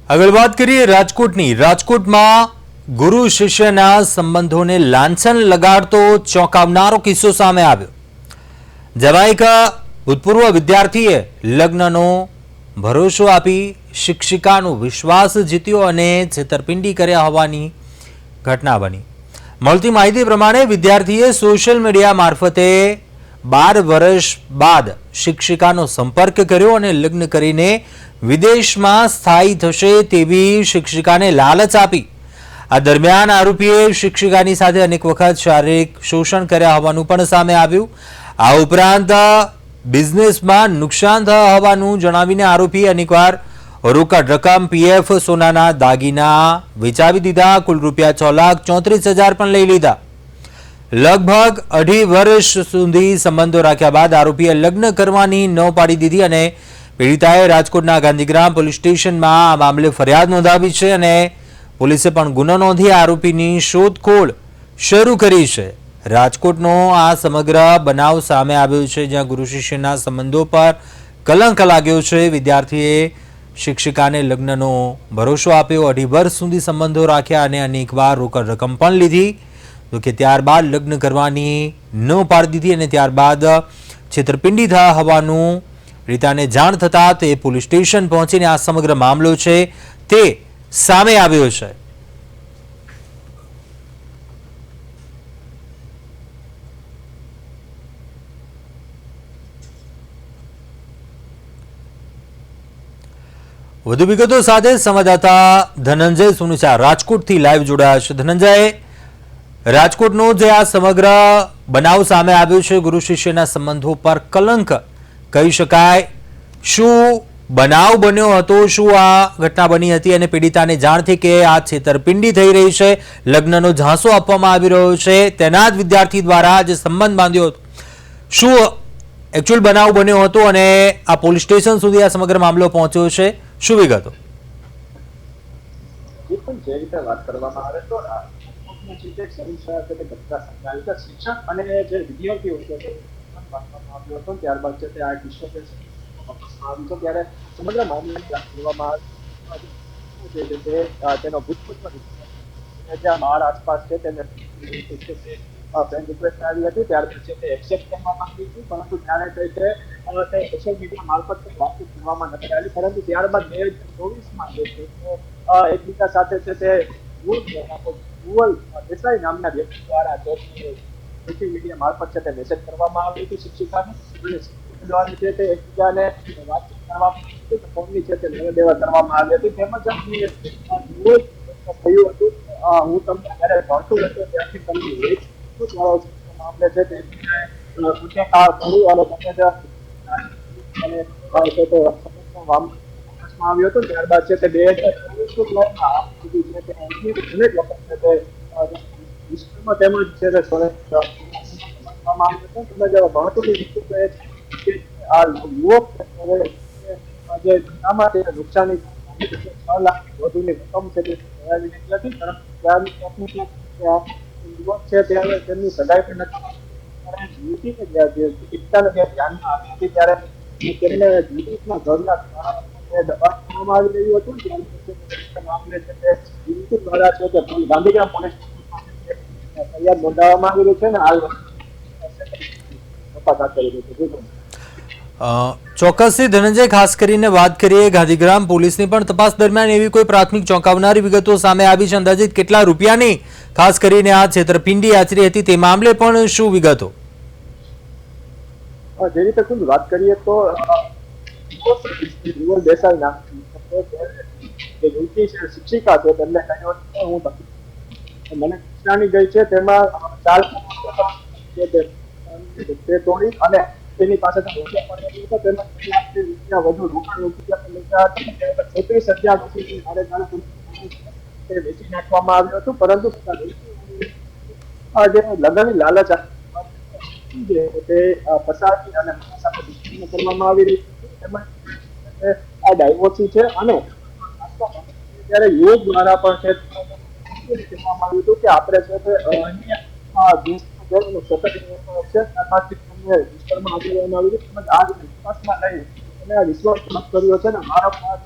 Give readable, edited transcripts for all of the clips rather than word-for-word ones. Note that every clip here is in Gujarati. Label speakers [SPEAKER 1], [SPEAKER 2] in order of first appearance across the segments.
[SPEAKER 1] આગળ વાત કરીએ રાજકોટની. રાજકોટમાં ગુરુ શિષ્યના સંબંધોને લાંછન લગાડતો ચોંકાવનારો કિસ્સો સામે આવ્યો. જેમાં એક ભૂતપૂર્વ વિદ્યાર્થીએ લગ્નનો ભરોસો આપી શિક્ષિકાનો વિશ્વાસ જીત્યો અને છેતરપિંડી કર્યા હોવાની ઘટના બની. મળતી માહિતી પ્રમાણે વિદ્યાર્થીએ સોશિયલ મીડિયા મારફતે 12 વર્ષ બાદ શિક્ષિકાનો સંપર્ક કર્યો અને લગ્ન કરીને વિદેશમાં સ્થાયી થશે તેવી શિક્ષિકાને લાલચ આપી. આ દરમિયાન આરોપીએ શિક્ષિકાની સાથે અનેક વખત શારીરિક શોષણ કર્યા હોવાનું પણ સામે આવ્યું. આ ઉપરાંત બિઝનેસમાં નુકસાન થયા હોવાનું જણાવીને આરોપીએ અનેકવાર રોકડ રકમ, પીએફ, સોનાના દાગીના વેચાવી દીધા. કુલ રૂપિયા 6,34,000 પણ લઈ લીધા. લગભગ 2.5 વર્ષ સુધી સંબંધો રાખ્યા બાદ આરોપીએ લગ્ન કરવાની ન પાડી દીધી અને પીડિતાએ રાજકોટના ગાંધીગ્રામ પોલીસ સ્ટેશનમાં આ મામલે ફરિયાદ નોંધાવી છે અને પોલીસે પણ ગુનો નોંધી આરોપીની શોધખોળ શરૂ કરી છે. રાજકોટનો આ સમગ્ર બનાવ સામે આવ્યો છે, જ્યાં ગુરુ શિષ્યના સંબંધો પર કલંક લાગ્યો છે. વિદ્યાર્થીએ શિક્ષિકાને લગ્નનો ભરોસો આપ્યો, 2.5 વર્ષ સુધી સંબંધો રાખ્યા અને અનેકવાર રોકડ રકમ પણ લીધી. તો કે ત્યારબાદ લગ્ન કરવાની ન પાડી દીધી અને ત્યારબાદ છેતરપિંડી થયા હોવાનું રીતાને જાણ થતાં તે પોલીસ સ્ટેશન પહોંચીને આ સમગ્ર મામલો છે તે સામે આવ્યો છે. વધુ વિગતો સાથે સંવાદદાતા ધનંજય સુનેચા રાજકોટથી લાઈવ જોડાયા છે. ધનંજય, રાજકોટનો જે આ સમગ્ર બનાવ સામે આવ્યો છે, ગુરુ શિષ્યના સંબંધો પર કલંક કહી શકાય, શું બનાવ બન્યો હતો? શું આ ઘટના બની હતી અને પીડિતાને જાણ થઈ કે આ છેતરપિંડી થઈ રહી છે, લગ્નનો ઝાંસો આપવામાં આવી રહ્યો છે, તેના જ વિદ્યાર્થી દ્વારા જે સંબંધ બાંધ્યો હતો, શું એકચ્યુઅલ બનાવ બન્યો હતો અને આ પોલીસ સ્ટેશન સુધી આ સમગ્ર મામલો પહોંચ્યો છે? શું વિગતો?
[SPEAKER 2] જે રીતે વાત કરવામાં આવે તો શિક્ષક અને જે વિદ્યાર્થીઓ છે ત્યારબાદ છે તે આ કિસ્સો આવ્યો હતો ત્યારે સમગ્ર મામલે કરવામાં તેનો ભૂતપૂર્વ જ્યાં બાર આસપાસ છે તેને ફ્રેન્ડ રિક્વેસ્ટ આવી હતી, ત્યારબાદ છે તે એક્સેપ્ટ કરવામાં આવી હતી, પરંતુ ત્યારે તે સોશિયલ મીડિયા મારફત વાતચીત કરવામાં નથી આવી. પરંતુ ત્યારબાદ 2024માં જે છે એકબીજા સાથે છે તે ગુગલ દેસાઈ નામના વ્યક્તિ દ્વારા સોશિયલ મીડિયા મારફત છે તે મેસેજ કરવામાં આવી હતી શિક્ષિકાને અને દ્વારા છે તે એકબીજાને વાતચીત કરવામાં આવી હતી, ફોનની છે તે લેવા દેવા કરવામાં આવી હતી. તેમજ થયું હતું હું તમને જ્યારે ભણતું હતો ત્યારથી તમને મામલે છે તે આવ્યો હતો. ત્યારબાદ છે તે 2024 તેમજ છે તે આ યુવક જે નુકસાની 6 લાખ વધુની રકમ છે તે નથી, પરંતુ યુવક છે ત્યારે તેમની સગાઈ પણ નથી ધ્યાનમાં આવી હતી ત્યારે તેમને વિદેશના ઘરના દબાણ કરવામાં આવી રહ્યું હતું. મામલે છે તે દ્વારા છે તે ગાંધીગ્રામ પોલીસ ફરિયાદ નોંધાવવામાં આવી રહી છે અને હાલ તપાસ હાથ કરી રહી છે.
[SPEAKER 1] ચોક્કસથી ધનંજય, ખાસ કરીને વાત કરીએ ગાંધીગ્રામ પોલીસની પણ તપાસ દરમિયાન એવી કોઈ પ્રાથમિક ચોંકાવનારી વિગતો સામે આવી છે? અંદાજિત કેટલા રૂપિયાની ખાસ કરીને આ છેતરપિંડી આચરી હતી તે મામલે પણ શું વિગતો?
[SPEAKER 2] જે રીતે કુલ વાત કરીએ તો દેસાઈ નામ શિક્ષિકા છે તેમને કહ્યું હું મને નુકસાની ગઈ છે તેમાં 4 તે તોડી અને તેની પાસે રૂપિયા વધુ રોકાણ રૂપિયા 36,000 વેચી નાખવામાં આવ્યું હતું. પરંતુ જે લગ્નની લાલચ તે પસારથી અને કરવામાં આવી રહી છે, આ ડાયવોર્સી છે અને ત્યારે યોગ દ્વારા પણ છે કહેવામાં આવ્યું હતું કે આપણે છે તે વિશ્વાસ કર્યો છે ને વારંવાર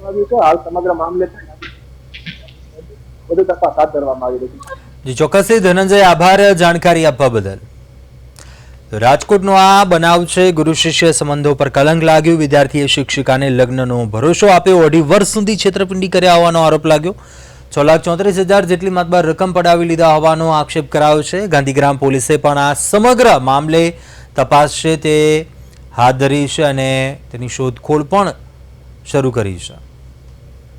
[SPEAKER 2] આવ્યું છે. હાલ સમગ્ર મામલે વધુ તપાસ હાથ ધરવામાં આવી રહી છે.
[SPEAKER 1] જી ચોક્કસથી ધનંજય, આભાર જાણકારી આપવા બદલ. તો રાજકોટનો આ બનાવ છે. ગુરુ શિષ્ય સંબંધો પર કલંક લાગ્યું. વિદ્યાર્થીએ શિક્ષિકાને લગ્નનો ભરોસો આપ્યો. 2.5 વર્ષ સુધી છેતરપિંડી કર્યા હોવાનો આરોપ લાગ્યો. 6,34,000 જેટલી માતબાર રકમ પડાવી લીધા હોવાનો આક્ષેપ કરાયો છે. ગાંધીગ્રામ પોલીસે પણ આ સમગ્ર મામલે તપાસ છે તે હાથ ધરી છે અને તેની શોધખોળ પણ શરૂ કરી છે.